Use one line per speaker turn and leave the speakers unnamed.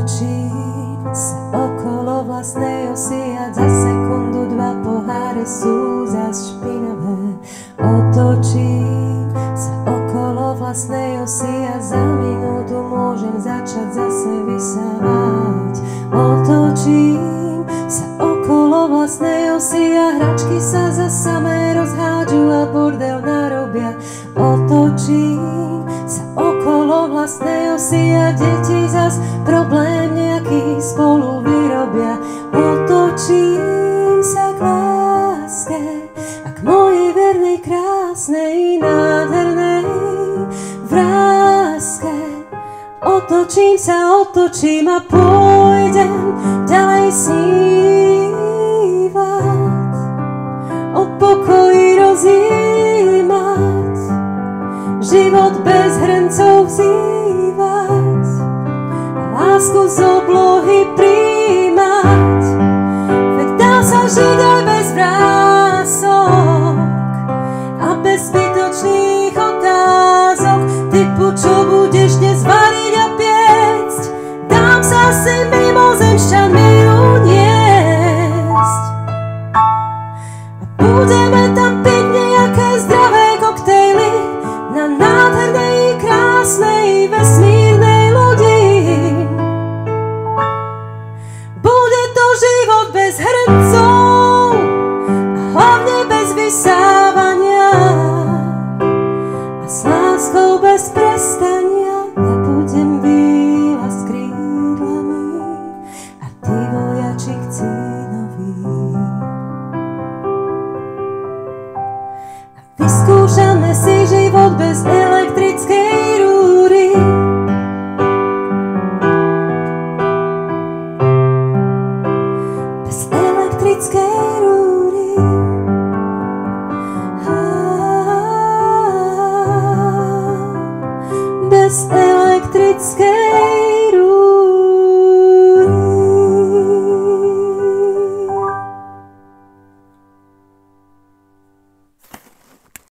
Otočím sa okolo vlastnej osy a za sekundu dva poháre sú zas špinavé. Otočím sa okolo vlastnej osy a za minútu môžem začať zase vysávať. Otočím sa okolo vlastnej osy a hračky sa za samé rozhádžu a bordel narobia. Otočím sa okolo vlastnej osy a deti zas problém nejaký spolu vyrobia. Otočím sa k láske a k mojej vernej, krásnej, nádhernej vráske. Otočím sa, otočím a pôjdem ďalej snívať, o pokoji rozjímať, život bez hrncov vzývať, lásku z oblohy prijímať. Veď dá sa žiť aj bez vrások a bez zbytočných otázok typu čo budeš dnes variť a piecť. Dám sa si mimozemšťanmi uniesť a budeme tam piť nejaké zdravé koktejly na nádhernej, krásnej, vesmírnej lodi. Bude to život bez hrncov a hlavne bez vysávania a s láskou bez prestania. Ja budem víla s krídlami a ty vojačik cínový. A vyskúšame si život bez elektrickej rúry. Bez elektrickej rúry. Bez elektrickej